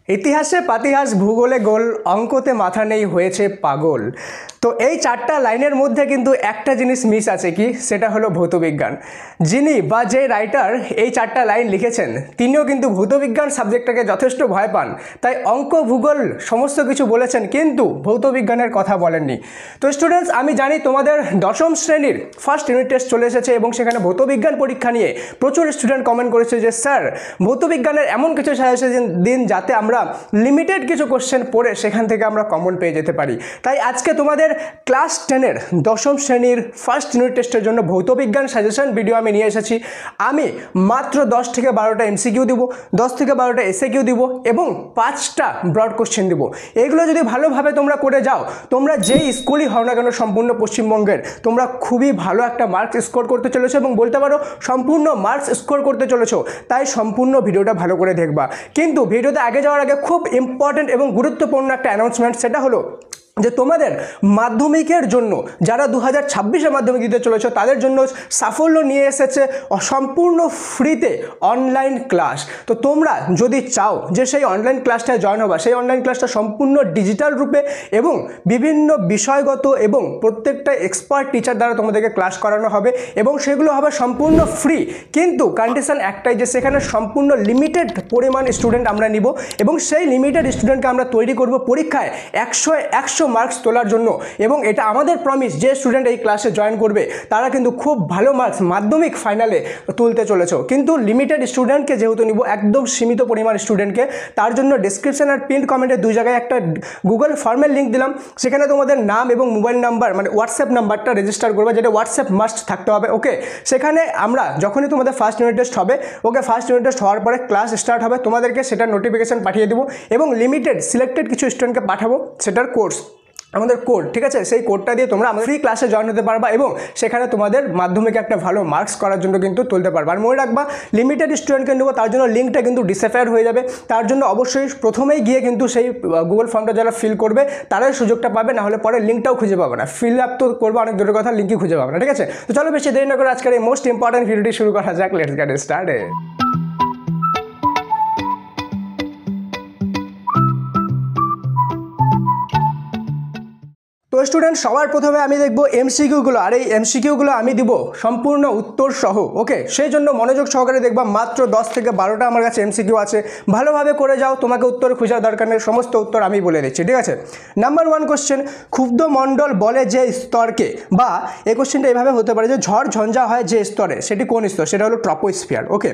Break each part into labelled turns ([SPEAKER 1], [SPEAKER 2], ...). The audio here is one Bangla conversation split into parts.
[SPEAKER 1] ইতিহাসে পাতিহাস, ভূগোলে গোল, অঙ্কতে মাথা নেই হয়েছে পাগল। তো এই চারটা লাইনের মধ্যে কিন্তু একটা জিনিস মিস আছে, কি সেটা হলো ভৌতবিজ্ঞান। যিনি বা যে রাইটার এই চারটা লাইন লিখেছেন তিনিও কিন্তু ভৌতবিজ্ঞান সাবজেক্টটাকে যথেষ্ট ভয় পান, তাই অঙ্ক ভূগোল সমস্ত কিছু বলেছেন কিন্তু ভৌতবিজ্ঞানের কথা বলেননি। তো স্টুডেন্টস, আমি জানি তোমাদের দশম শ্রেণীর ফার্স্ট ইউনিট টেস্ট চলে এসেছে এবং সেখানে ভৌতবিজ্ঞান পরীক্ষা নিয়ে প্রচুর স্টুডেন্ট কমেন্ট করেছে যে স্যার ভৌতবিজ্ঞানের এমন কিছু সাজেশন দিন যাতে আমরা লিমিটেড কিছু কোশ্চেন পড়ে সেখান থেকে আমরা কমন পেয়ে যেতে পারি। তাই আজকে তোমাদের ক্লাস 10-এর দশম শ্রেণীর ফার্স্ট ইউনিট টেস্টের জন্য ভৌতবিজ্ঞান সাজেশন ভিডিও আমি নিয়ে এসেছি। আমি মাত্র 10 থেকে 12টা এমসিকিউ দিব, 10 থেকে 12টা এসএকিউ দিব এবং 5টা ব্রড কোশ্চেন দিব। এগুলো যদি ভালোভাবে তোমরা করে যাও, তোমরা যেই স্কুলই হও না কেন সম্পূর্ণ পশ্চিমবঙ্গের, তোমরা খুবই ভালো একটা মার্কস স্কোর করতে চলেছো এবং বলতে পারো সম্পূর্ণ মার্কস স্কোর করতে চলেছো। তাই সম্পূর্ণ ভিডিওটা ভালো করে দেখবা। কিন্তু ভিডিওতে আগে যাওয়ার আগে খুব ইম্পর্টেন্ট এবং গুরুত্বপূর্ণ একটা অ্যানাউন্সমেন্ট, সেটা হলো যে তোমাদের মাধ্যমিকের জন্য যারা 2026-এ মাধ্যমিক দিতে চলেছে তাদের জন্য সাফল্য নিয়ে এসেছে সম্পূর্ণ ফ্রিতে অনলাইন ক্লাস। তো তোমরা যদি চাও যে সেই অনলাইন ক্লাসটায় জয়েন হবা, সেই অনলাইন ক্লাসটা সম্পূর্ণ ডিজিটাল রূপে এবং বিভিন্ন বিষয়গত এবং প্রত্যেকটা এক্সপার্ট টিচার দ্বারা তোমাদেরকে ক্লাস করানো হবে এবং সেগুলো হবে সম্পূর্ণ ফ্রি। কিন্তু কন্ডিশন একটাই যে সেখানে সম্পূর্ণ লিমিটেড পরিমাণ স্টুডেন্ট আমরা নিব এবং সেই লিমিটেড স্টুডেন্টকে আমরা তৈরি করব পরীক্ষায় 100 মার্কস তোলার জন্য। এবং এটা আমাদের প্রমিস, যে স্টুডেন্ট এই ক্লাসে জয়েন করবে তারা কিন্তু খুব ভালো মার্কস মাধ্যমিক ফাইনালে তুলতে চলেছো। কিন্তু লিমিটেড স্টুডেন্টকে যেহেতু নিব, একদম সীমিত পরিমাণ স্টুডেন্টকে, তার জন্য ডেসক্রিপশন আর পিন কমেন্টে দুই জায়গায় একটা গুগল ফর্মের লিঙ্ক দিলাম। সেখানে তোমাদের নাম এবং মোবাইল নাম্বার মানে হোয়াটসঅ্যাপ নাম্বারটা রেজিস্টার করবে, যেটা হোয়াটসঅ্যাপ মাস্ট থাকতে হবে। ওকে, সেখানে আমরা যখনই তোমাদের ফার্স্ট ইউনিট টেস্ট হবে, ওকে ফার্স্ট ইউনিট টেস্ট হওয়ার পরে ক্লাস স্টার্ট হবে, তোমাদেরকে সেটার নোটিফিকেশন পাঠিয়ে দেবো এবং লিমিটেড সিলেক্টেড কিছু স্টুডেন্টকে পাঠাবো সেটার কোর্স, আমাদের কোড, ঠিক আছে, সেই কোডটা দিয়ে তোমরা আমাদের ফ্রি ক্লাসে জয়েন হতে পারবা এবং সেখানে তোমাদের মাধ্যমিকে একটা ভালো মার্কস করার জন্য কিন্তু তুলতে পারবা। আর মনে রাখবা লিমিটেড স্টুডেন্টকে নেবো, তার জন্য লিঙ্কটা কিন্তু ডিসঅ্যাপিয়ার হয়ে যাবে। তার জন্য অবশ্যই প্রথমেই গিয়ে কিন্তু সেই গুগল ফর্মটা যারা ফিল করবে তারাই সুযোগটা পাবে, না হলে পরে লিঙ্কটাও খুঁজে পাবে না। ফিল আপ তো করবো অনেক দূরের কথা, লিঙ্কই খুঁজে পাবে না। ঠিক আছে, তো চলো বেশি দেরি না করে আজকের এই মোস্ট ইম্পর্টেন্ট ভিডিওটি শুরু করা যাক। Let's get started. তো স্টুডেন্ট, সবার প্রথমে আমি দেখবো এমসিকিউগুলো, আর এই এমসিকিউগুলো আমি দিব সম্পূর্ণ উত্তর সহ। ওকে, সেই জন্য মনোযোগ সহকারে দেখবা। মাত্র 10 থেকে 12টা আমার কাছে এমসিকিউ আছে, ভালোভাবে করে যাও, তোমাকে উত্তর খোঁজার দরকার নেই, সমস্ত উত্তর আমি বলে দিচ্ছি। ঠিক আছে, নাম্বার 1 কোশ্চেন, ক্ষুব্ধমণ্ডল বলে যে স্তরকে, বা এই কোশ্চেনটা এইভাবে হতে পারে যে ঝড় ঝঞ্ঝা হয় যে স্তরে, সেটি কোন স্তর? সেটা হলো ট্রপোস্ফিয়ার। ওকে,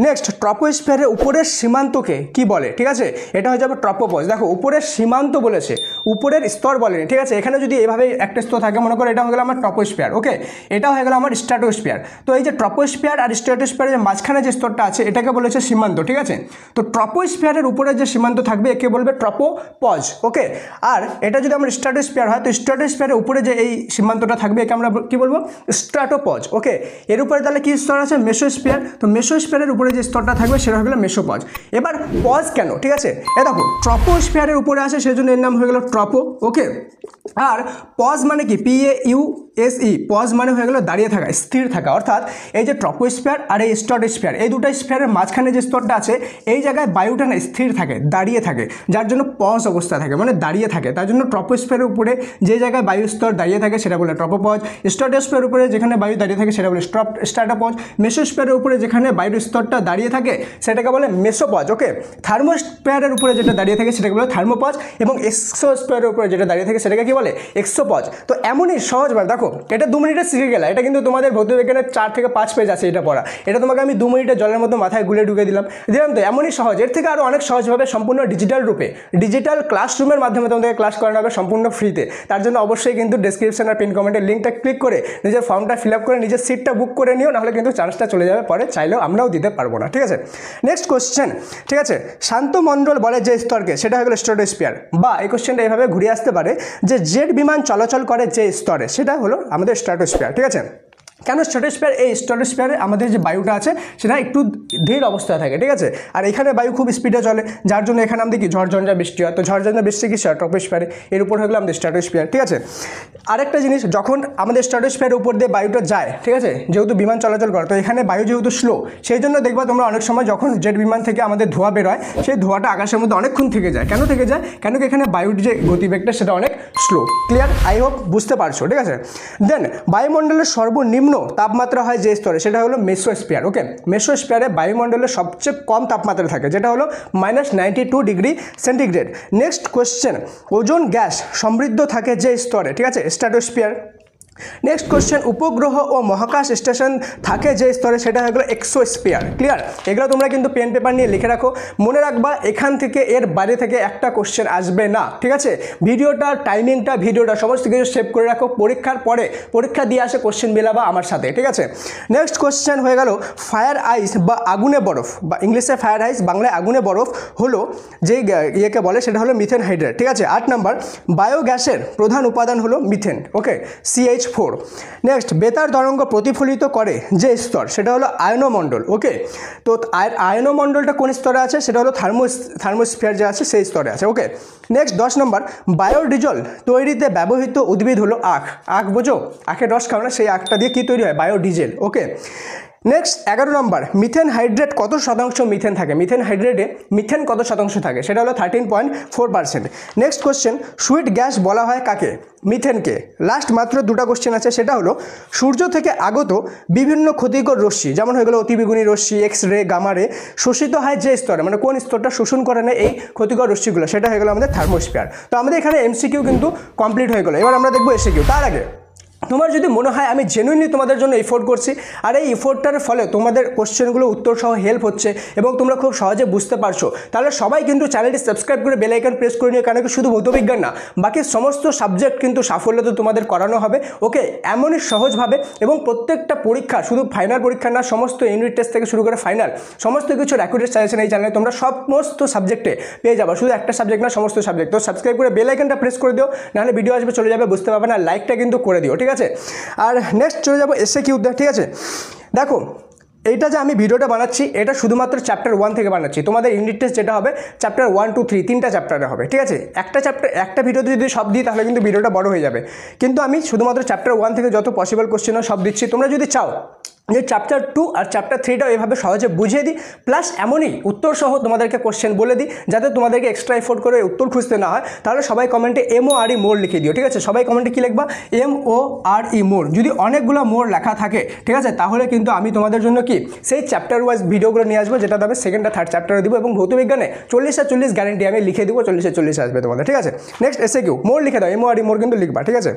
[SPEAKER 1] নেক্সট, ট্রপোস্ফিয়ারের উপরের সীমান্তকে কি বলে? ঠিক আছে, এটা হয়ে যাবে ট্রপোপজ। দেখো, উপরের সীমান্ত বলেছে, উপরের স্তর বলেনি। ঠিক আছে, এখানে যদি এভাবে একটা স্তর থাকে, মনে করো এটা হয়ে গেল আমার ট্রপোস্ফিয়ার। ওকে, এটা হয়ে গেল আমার স্ট্র্যাটোস্ফিয়ার। তো এই যে ট্রপোস্ফিয়ার আর স্ট্র্যাটোস্ফিয়ারের মাঝখানে যে স্তরটা আছে এটাকে বলেছে সীমান্ত। ঠিক আছে, তো ট্রপোস্ফিয়ারের উপরে যে সীমান্ত থাকবে একে বলবে ট্রপোপজ। ওকে, আর এটা যদি আমার স্ট্র্যাটোস্ফিয়ার হয়, তো স্ট্র্যাটোস্ফিয়ারের উপরে যে এই সীমান্তটা থাকবে একে আমরা কি বলবো? স্ট্র্যাটোপজ। ওকে, এর উপরে তাহলে কি স্তর আছে? মেসোস্ফিয়ার। তো মেসোস্ফিয়ারের উপরে যে স্তরটা থাকবে সেটা হয়ে গেল মেসোপজ। এবার পজ কেন? ঠিক আছে, এ দেখো ট্রপোস্ফিয়ারের উপরে আছে সেজন্য এর নাম হয়ে গেল ট্রপো। ওকে, আর পজ মানে কি? PAUSE, পজ মানে হয়ে গেল দাঁড়িয়ে থাকা, স্থির থাকা। অর্থাৎ এই যে ট্রপোস্ফিয়ার আর এই স্ট্র্যাটোস্ফিয়ার, এই দুটো স্ফিয়ারের মাঝখানে যে স্তরটা আছে এই জায়গায় বায়ুটা না স্থির থাকে, দাঁড়িয়ে থাকে, যার জন্য পজ অবস্থা থাকে, মানে দাঁড়িয়ে থাকে। তার জন্য ট্রপোস্ফিয়ারের উপরে যে জায়গায় বায়ু স্তর দাঁড়িয়ে থাকে সেটা বলে ট্রপোপজ। স্ট্র্যাটোস্ফিয়ারের উপরে যেখানে বায়ু দাঁড়িয়ে থাকে সেটা বলে স্ট্র্যাটোপজ। মেসোস্ফিয়ারের উপরে যেখানে বায়ুর স্তরটা দাঁড়িয়ে থাকে সেটাকে বলে মেসোপজ। ওকে, থার্মোস্ফিয়ারের উপরে যেটা দাঁড়িয়ে থাকে সেটাকে বলে থার্মোপজ এবং এক্সোস্ফিয়ারের উপরে যেটা দাঁড়িয়ে থাকে সেটাকে কি বলে? এক্সোপজ। তো এমনই সহজভাবে দেখো, এটা 2 মিনিটে শিখে গেলা। এটা কিন্তু তোমাদের ভৌতবিজ্ঞানের 4 থেকে 5 পেজ আছে এটা পড়া। এটা তোমাকে আমি 2 মিনিটে জলের মতো মাথায় গুলে ঢুকে দিলাম। তো এমনই সহজ, এর থেকে আরও অনেক সহজভাবে সম্পূর্ণ ডিজিটাল রূপে ডিজিটাল ক্লাসরুমের মাধ্যমে তোমাদেরকে ক্লাস করানো হবে সম্পূর্ণ ফ্রিতে। তার জন্য অবশ্যই কিন্তু ডেসক্রিপশন আর পিন কমেন্টের লিঙ্কটা ক্লিক করে নিজের ফর্মটা ফিল আপ করে নিজের সিটটা বুক করে নিও, নাহলে কিন্তু চান্সটা চলে যাবে, পরে চাইলেও আমরাও দিতে পারবো না। ঠিক আছে, নেক্সট কোশ্চেন। ঠিক আছে, শান্তমণ্ডল বলে যে স্তরকে, সেটা হয়ে গেল স্ট্র্যাটোস্ফিয়ার। বা এই কোশ্চেনটা এইভাবে ঘুরিয়ে আসতে পারে যে জেট বিমান চলাচল করে যে স্তরে, সেটা হলো আমাদের স্ট্র্যাটোস্ফিয়ার। ঠিক আছে, কেন স্ট্র্যাটোস্ফিয়ার? এই স্ট্র্যাটোস্ফিয়ারে আমাদের যে বায়ুটা আছে সেটা একটু ধীর অবস্থায় থাকে, ঠিক আছে, আর এখানে বায়ু খুব স্পিডে চলে, যার জন্য এখানে আমাদের কি ঝড়ঝঞ্ঝা বৃষ্টি হয়। তো ঝড়ঝঞ্ঝা বৃষ্টি কি ট্রপোস্ফিয়ারে, এর উপর হয়ে গেলো আমাদের স্ট্র্যাটোস্ফিয়ার, ঠিক আছে। আরেকটা জিনিস, যখন আমাদের স্ট্র্যাটোস্ফিয়ারের উপর দিয়ে বায়ুটা যায়, ঠিক আছে, যেহেতু বিমান চলাচল করে, তো এখানে বায়ু যেহেতু স্লো, সেই জন্য দেখবা তোমরা অনেক সময় যখন জেট বিমান থেকে আমাদের ধোঁয়া বেরোয়, সেই ধোঁয়াটা আকাশের মধ্যে অনেকক্ষণ থেকে যায়। কেন থেকে যায়? কেন কি এখানে বায়ুর যে গতিবেগটা সেটা অনেক স্লো। ক্লিয়ার? আই হোপ বুঝতে পারছো, ঠিক আছে। দেন বায়ুমণ্ডলের সর্বনিম্ন তাপমাত্রা হয় যে স্তরে, সেটা হলো মেসোস্ফিয়ার। ওকে, মেসোস্ফিয়ারে বায়ুমণ্ডলের সবচেয়ে কম তাপমাত্রা থাকে, যেটা হলো -92 degree centigrade. Next question, ozone gas সমৃদ্ধ থাকে যে স্তরে, ঠিক আছে, স্ট্র্যাটোস্ফিয়ার। নেক্সট কোয়েশ্চেন, উপগ্রহ ও মহাকাশ স্টেশন থাকে যে স্তরে, সেটা হয়ে গেলো এক্সোস্ফিয়ার। ক্লিয়ার? এগুলো তোমরা কিন্তু পেন পেপার নিয়ে লিখে রাখো, মনে রাখবা এখান থেকে এর বাইরে থেকে একটা কোশ্চেন আসবে না, ঠিক আছে। ভিডিওটা টাইমিংটা ভিডিওটা সমস্ত কিছু সেভ করে রাখো, পরীক্ষার পরে পরীক্ষা দিয়ে আসে কোশ্চেন মেলাবা আমার সাথে, ঠিক আছে। নেক্সট কোশ্চেন হয়ে গেল ফায়ার আইস বা আগুনে বরফ, বা ইংলিশে ফায়ার আইস, বাংলায় আগুনে বরফ হলো যে ইয়েকে বলে, সেটা হলো মিথেন হাইড্রেট, ঠিক আছে। 8 নম্বর, বায়োগ্যাসের প্রধান উপাদান হলো মিথেন। ওকে, CH4। নেক্সট, বেতার তরঙ্গ প্রতিফলিত করে যে স্তর, সেটা হলো আয়নমণ্ডল। ওকে, তো আয়নমণ্ডলটা কোন স্তরে আছে? সেটা হলো থার্মোস্ফিয়ার যে আছে সেই স্তরে আছে। ওকে, নেক্সট 10 নম্বর, বায়োডিজেল তৈরিতে ব্যবহৃত উদ্ভিদ হলো আখ। আখ বোঝো? আখের রস খাও না, সেই আখটা দিয়ে কী তৈরি হয়? বায়োডিজেল। ওকে, নেক্সট 11 নম্বর, মিথেন হাইড্রেট কত শতাংশ মিথেন থাকে? মিথেন হাইড্রেটে মিথেন কত শতাংশ থাকে? সেটা হলো 13.4%। নেক্সট কোশ্চেন, সুইট গ্যাস বলা হয় কাকে? মিথেনকে। লাস্ট মাত্র দুটো কোশ্চেন আছে, সেটা হলো সূর্য থেকে আগত বিভিন্ন ক্ষতিকর রশ্মি, যেমন হয়ে গেলো অতিবেগুনি রশ্মি, এক্স রে, গামা রে, শোষিত হয় যে স্তরে, মানে কোন স্তরটা শোষণ করে না এই ক্ষতিকর রশ্মিগুলো, সেটা হয়ে গেলো আমাদের থার্মোস্ফিয়ার। তো আমাদের এখানে MCQ কিন্তু কমপ্লিট হয়ে গেলো। এবার আমরা দেখবো SAQ। তার আগে তোমার যদি মনে হয় আমি জেনুইনলি তোমাদের জন্য এফোর্ট করছি, আর এই এফোর্টটার ফলে তোমাদের কোশ্চেনগুলো উত্তর সহ হেল্প হচ্ছে এবং তোমরা খুব সহজে বুঝতে পারছো, তাহলে সবাই কিন্তু চ্যানেলটি সাবস্ক্রাইব করে বেল আইকন প্রেস করে নিও। কারণ শুধু ভৌতবিজ্ঞান না, বাকি সমস্ত সাবজেক্ট কিন্তু সাফল্যতে তোমাদের করানো হবে। ওকে, এমনই সহজভাবে, এবং প্রত্যেকটা পরীক্ষা, শুধু ফাইনাল পরীক্ষা না, সমস্ত ইউনিট টেস্ট থেকে শুরু করে ফাইনাল সমস্ত কিছু অ্যাকুরেট সাজেশন এই চ্যানেলে তোমরা সমস্ত সাবজেক্টে পেয়ে যাবে, শুধু একটা সাবজেক্ট না, সমস্ত সাবজেক্ট। তো সাবস্ক্রাইব করে বেল আইকনটা প্রেস করে দিও, নাহলে ভিডিও আসবে চলে যাবে, বুঝতে পারবে না। লাইকটা কিন্তু করে দিও, ঠিক আছে। আর নেক্সট চলে যাবো SAQ, ঠিক আছে। দেখো, এইটা যে আমি ভিডিওটা বানাচ্ছি, এটা শুধুমাত্র চ্যাপ্টার 1 থেকে বানাচ্ছি। তোমাদের ইউনিট টেস্ট যেটা হবে চ্যাপ্টার 1, 2, 3 তিনটা চ্যাপ্টারে হবে, ঠিক আছে। একটা ভিডিওতে যদি সব দিই তাহলে কিন্তু ভিডিওটা বড় হয়ে যাবে, কিন্তু আমি শুধুমাত্র চ্যাপ্টার 1 থেকে যত পসিবল কোশ্চেন সব দিচ্ছি। তোমরা যদি চাও যে চ্যাপ্টার 2 আর চ্যাপ্টার 3টাও এভাবে সহজে বুঝিয়ে দিই, প্লাস এমনই উত্তর সহ তোমাদেরকে কোশ্চেন বলে দিই, যাতে তোমাদেরকে এক্সট্রা এফোর্ট করে উত্তর খুঁজতে না হয়, তাহলে সবাই কমেন্টে MORE মোর লিখে দিও, ঠিক আছে। সবাই কমেন্টে কী লিখবা? MORE মোর। যদি অনেকগুলো মোর লেখা থাকে, ঠিক আছে, তাহলে কিন্তু আমি তোমাদের জন্য কি সেই চ্যাপ্টার ওয়াইজ ভিডিওগুলো নিয়ে আসবো, যেটা আমি সেকেন্ড আর থার্ড চ্যাপ্টারে দিব, এবং ভৌতবিজ্ঞানে 40/40 গ্যারেন্টি আমি লিখে দিব, 40/40 আসবে তোমাদের, ঠিক আছে। নেক্সট SAQ, মোর লিখে দাও, MORE মোর কিন্তু লিখবা, ঠিক আছে।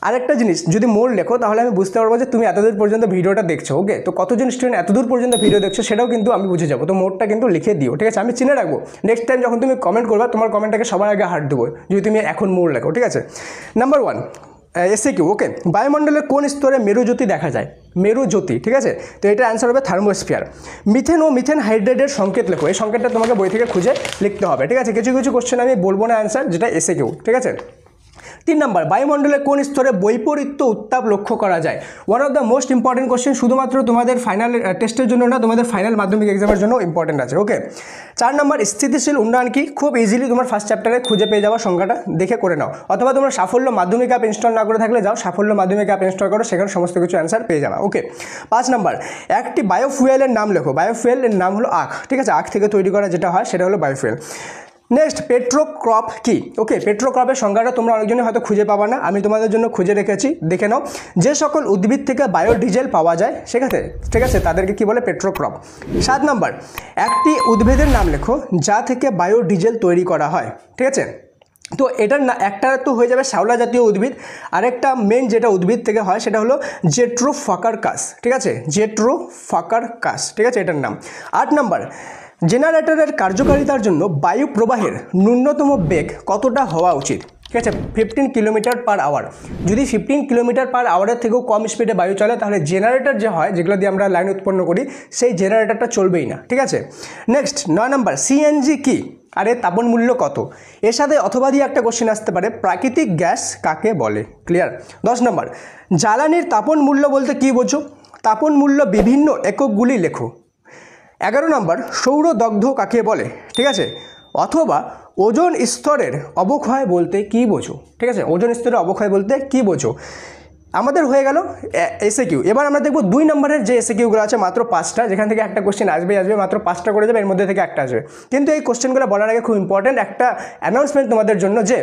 [SPEAKER 1] আরেকটা জিনিস, যদি মোর লেখো তাহলে আমি বুঝতে পারবো যে তুমি এতদূর পর্যন্ত ভিডিওটা দেখছো। ওকে, তো কতজন স্টুডেন্ট এতদূর পর্যন্ত ভিডিও দেখছো সেটাও কিন্তু আমি বুঝে যাবো। তো মোরটা কিন্তু লিখে দিও, ঠিক আছে, আমি চিনে রাখবো। নেক্সট টাইম যখন তুমি কমেন্ট করবা, তোমার কমেন্টটাকে সবার আগে হার্ট দেবো যদি তুমি এখন মোর লেখো, ঠিক আছে। Number 1 SAQ। ওকে, বায়ুমণ্ডলের কোন স্তরে মেরুজ্যোতি দেখা যায়? মেরুজ্যোতি, ঠিক আছে। তো এটা অ্যান্সার হবে থার্মোস্ফিয়ার। মিথেন ও মিথেন হাইড্রেটের সংকেত লেখো। এই সংকেতটা তোমাকে বই থেকে খুঁজে লিখতে হবে, ঠিক আছে। কিছু কিছু কোশ্চেন আমি বলবো না অ্যান্সার, যেটা SAQ, ঠিক আছে। 3 নম্বর, বায়ুমণ্ডলের কোন স্তরে বৈপরীত্য উত্তাপ লক্ষ্য করা যায়? One of the most important question, শুধুমাত্র তোমাদের ফাইনাল টেস্টের জন্য না, তোমাদের ফাইনাল মাধ্যমিক এক্সামের জন্য ইম্পর্টেন্ট আছে। ওকে, 4 নম্বর, স্থিতিশীল উন্নয়ন কি? খুব ইজিলি তোমার ফার্স্ট চ্যাপ্টারে খুঁজে পেয়ে যাওয়া, সংখ্যাটা দেখে করে নাও, অথবা তোমরা সাফল্য মাধ্যমিক অ্যাপ ইনস্টল না করে থাকলে যাও সাফল্য মাধ্যমিক অ্যাপ ইনস্টল করো, সেখানে সমস্ত কিছু অ্যান্সার পেয়ে যাবা। ওকে, 5 নম্বর, একটি বায়োফুয়েলের নাম লেখো। বায়োফুয়েলের নাম হলো আখ, ঠিক আছে। আখ থেকে তৈরি করা যেটা হয় সেটা হলো বায়োফুয়েল। নেক্সট, পেট্রোক্রপ কি? ওকে, পেট্রোক্রপের সংজ্ঞাটা তোমরা অনেকজনে হয়তো খুঁজে পাবা না, আমি তোমাদের জন্য খুঁজে রেখেছি, দেখে নাও। যে সকল উদ্ভিদ থেকে বায়োডিজেল পাওয়া যায় সেখানে, ঠিক আছে, তাদেরকে কি বলে? পেট্রোক্রপ। 7 নম্বর, একটি উদ্ভিদের নাম লেখো যা থেকে বায়োডিজেল তৈরি করা হয়, ঠিক আছে। তো এটার না, একটা তো হয়ে যাবে শ্যাওলা জাতীয় উদ্ভিদ, আরেকটা মেন যেটা উদ্ভিদ থেকে হয় সেটা হলো জেট্রোফাকারকাস, ঠিক আছে, জেট্রোফাকারকাস, ঠিক আছে, এটার নাম। 8 নম্বর, জেনারেটরের কার্যকারিতার জন্য বায়ু প্রবাহের ন্যূনতম বেগ কতটা হওয়া উচিত? ঠিক আছে, 15 কিলোমিটার/আওয়ার। যদি 15 কিলোমিটার/আওয়ারের থেকেও কম স্পিডে বায়ু চলে, তাহলে জেনারেটর যে হয়, যেগুলো দিয়ে আমরা লাইন উৎপন্ন করি, সেই জেনারেটরটা চলবেই না, ঠিক আছে। নেক্সট 9 নম্বর, CNG কি? আর এর তাপন মূল্য কত? এর সাথে অথবা দিয়ে একটা কোশ্চেন আসতে পারে, প্রাকৃতিক গ্যাস কাকে বলে? ক্লিয়ার। 10 নম্বর, জ্বালানির তাপন মূল্য বলতে কী বোঝো? তাপন মূল্য বিভিন্ন এককগুলি লেখো। 11 নম্বর, সৌরদগ্ধ কাকে বলে? ঠিক আছে। অথবা ওজোন স্তরের অবক্ষয় বলতে কী বোঝো? ঠিক আছে, ওজোন স্তরের অবক্ষয় বলতে কী বোঝো? আমাদের হয়ে গেল এসএকিউ। এবার আমরা দেখব 2 নম্বরের যে এসএকিউগুলো আছে, মাত্র 5টা, যেখান থেকে একটা কোশ্চেন আসবে, মাত্র 5টা করে যাবে, এর মধ্যে থেকে একটা আসবে। কিন্তু এই কোশ্চেনগুলো বলার আগে খুব ইম্পর্ট্যান্ট একটা অ্যানাউন্সমেন্ট তোমাদের জন্য, যে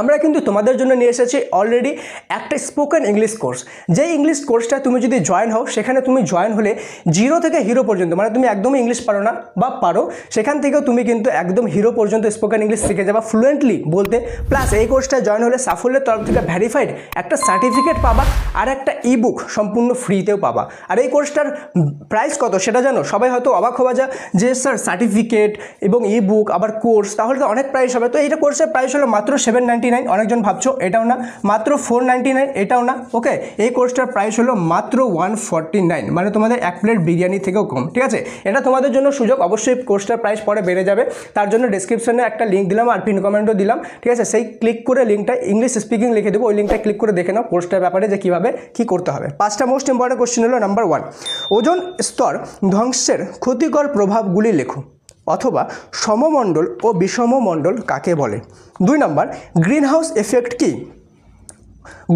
[SPEAKER 1] আমরা কিন্তু তোমাদের জন্য নিয়ে এসেছি অলরেডি একটা স্পোকেন ইংলিশ কোর্স। যেই ইংলিশ কোর্সটা তুমি যদি জয়েন হও, সেখানে তুমি জয়েন হলে 0 থেকে হিরো পর্যন্ত, মানে তুমি একদমই ইংলিশ পারো না বা পারো, সেখান থেকেও তুমি কিন্তু একদম হিরো পর্যন্ত স্পোকেন ইংলিশ শিখে যাবা ফ্লুয়েন্টলি বলতে। প্লাস এই কোর্সটা জয়েন হলে সাফল্যের তরফ থেকে ভ্যারিফাইড একটা সার্টিফিকেট পাবা, আর একটা ইবুক সম্পূর্ণ ফ্রিতেও পাবা। আর এই কোর্সটার প্রাইস কত সেটা জানো? সবাই হয়তো অবাক হওয়া যায় যে স্যার সার্টিফিকেট এবং ইবুক আবার কোর্স, তাহলে তো অনেক প্রাইস হবে। তো এইটা কোর্সের প্রাইস হলো মাত্র 799। অনেকজন ভাবছো এটাও না, মাত্র 499, এটাও না। ওকে, এই কোর্সটার প্রাইস হলো মাত্র 149, মানে তোমাদের এক প্লেট বিরিয়ানি থেকেও কম। ঠিক আছে, এটা তোমাদের জন্য সুযোগ। অবশ্যই কোর্সটার প্রাইস পরে বেড়ে যাবে, তার জন্য ডেসক্রিপশনে একটা লিঙ্ক দিলাম আর পিন কমেন্টও দিলাম। ঠিক আছে, সেই ক্লিক করে লিঙ্কটা ইংলিশ স্পিকিং লিখে দেবো, ওই লিঙ্কটা ক্লিক করে দেখে নাও কোর্সটার ব্যাপারে যে কীভাবে কী করতে হবে। 5টা মোস্ট ইম্পর্টেন্ট কোশ্চেন হলো, নাম্বার 1, ওজোন স্তর ধ্বংসের ক্ষতিকর প্রভাবগুলি লেখো। অথবা সমমণ্ডল ও বিষমমণ্ডল কাকে বলে? 2 নম্বর, গ্রিন হাউস এফেক্ট কী?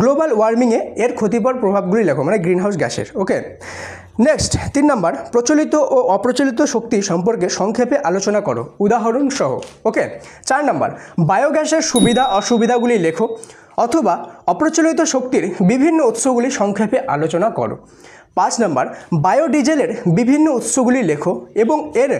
[SPEAKER 1] গ্লোবাল ওয়ার্মিংয়ে এর ক্ষতিকর প্রভাবগুলি লেখো, মানে গ্রিন হাউস গ্যাসের। ওকে, নেক্সট 3 নম্বর, প্রচলিত ও অপ্রচলিত শক্তি সম্পর্কে সংক্ষেপে আলোচনা করো, উদাহরণ সহ। ওকে, 4 নম্বর, বায়োগ্যাসের সুবিধা অসুবিধাগুলি লেখো। অথবা অপ্রচলিত শক্তির বিভিন্ন উৎসগুলি সংক্ষেপে আলোচনা করো। 5 নম্বর, বায়োডিজেলের বিভিন্ন উৎসগুলি লেখো এবং এর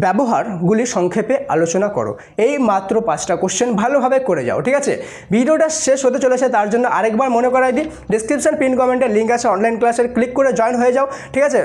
[SPEAKER 1] ব্যবহারগুলি সংক্ষেপে আলোচনা করো। এই মাত্র 5টা কোশ্চেন ভালোভাবে করে যাও। ঠিক আছে, ভিডিওটা শেষ হতে চলেছে, তার জন্য আরেকবার মনে করাই দিই, ডিসক্রিপশন পিন কমেন্টের লিঙ্ক আছে অনলাইন ক্লাসের, ক্লিক করে জয়েন হয়ে যাও। ঠিক আছে,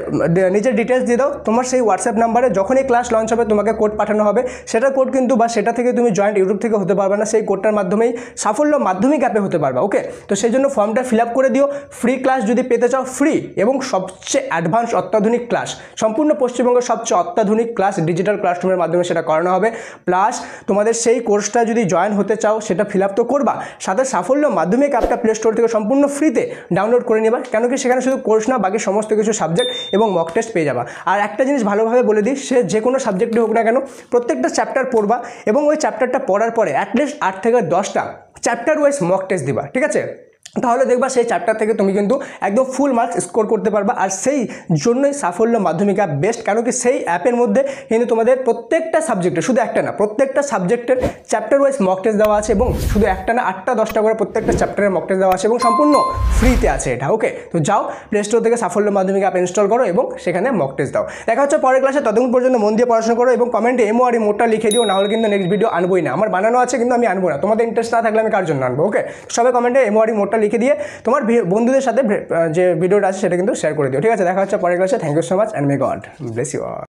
[SPEAKER 1] নিজের ডিটেলস দিয়ে দাও, তোমার সেই হোয়াটসঅ্যাপ নাম্বারে যখনই ক্লাস লঞ্চ হবে তোমাকে কোড পাঠানো হবে। সেটা কোড কিন্তু বা সেটা থেকে তুমি জয়েন্ট ইউটিউব থেকে হতে পারবে না, সেই কোডটার মাধ্যমেই সাফল্য মাধ্যমিক অ্যাপে হতে পারবে। ওকে, তো সেই জন্য ফর্মটা ফিল আপ করে দিও। ফ্রি ক্লাস যদি পেতে চাও, ফ্রি এবং সবচেয়ে অ্যাডভান্স অত্যাধুনিক ক্লাস, সম্পূর্ণ পশ্চিমবঙ্গের সবচেয়ে অত্যাধুনিক ক্লাস ডিজিটাল ক্লাসরুমের মাধ্যমে সেটা করানো হবে। প্লাস তোমাদের সেই কোর্সটা যদি জয়েন হতে চাও, সেটা ফিল আপ তো করবা, সাথে সাফল্য মাধ্যমিক অ্যাপটা প্লে স্টোর থেকে সম্পূর্ণ ফ্রিতে ডাউনলোড করে নেবা। কেন কি সেখানে শুধু কোর্স না, বাকি সমস্ত কিছু সাবজেক্ট এবং মক টেস্ট পেয়ে যাবা। আর একটা জিনিস ভালোভাবে বলে দিই, সে যে কোনো সাবজেক্টে হোক না কেন, প্রত্যেকটা চ্যাপ্টার পড়বা এবং ওই চ্যাপ্টারটা পড়ার পরে অ্যাটলিস্ট 8 থেকে 10টা চ্যাপ্টার ওয়াইজ মক টেস্ট দিবা। ঠিক আছে, তাহলে দেখবা সেই চ্যাপ্টার থেকে তুমি কিন্তু একদম ফুল মার্কস স্কোর করতে পারবা। আর সেই জন্যই সাফল্য মাধ্যমিক অ্যাপ বেস্ট, কারণ কি সেই অ্যাপের মধ্যে কিন্তু তোমাদের প্রত্যেকটা সাবজেক্টে, শুধু একটা না, প্রত্যেকটা সাবজেক্টের চ্যাপ্টার ওয়াইজ মক টেস্ট দেওয়া আছে এবং শুধু একটা না, 8টা 10টা করে প্রত্যেকটা চ্যাপ্টারের মক টেস্ট দেওয়া আছে এবং সম্পূর্ণ ফ্রিতে আছে এটা। ওকে, তো যাও প্লে স্টোর থেকে সাফল্য মাধ্যমিক অ্যাপ ইনস্টল করো এবং সেখানে মক টেস্ট দাও। দেখা হচ্ছে পরের ক্লাসে, ততক্ষণ পর্যন্ত মন দিয়ে পড়াশোনা করো এবং কমেন্টে এমও আর মোটা লিখে দিও, নাহলে কিন্তু নেক্সট ভিডিও আনবোই না। আমার বানানো আছে কিন্তু আমি আনবো না, তোমাদের ইন্টারেস্ট না থাকলে আমি কার জন্য আনবো? ওকে, সবাই কমেন্টে এমও আর মোটা লিখে দিয়ে তোমার বন্ধুদের সাথে যে ভিডিওটা আছে সেটা কিন্তু শেয়ার করে দিও। ঠিক আছে, দেখা হচ্ছে পরের ক্লাসে। Thank you so much and may God bless you all.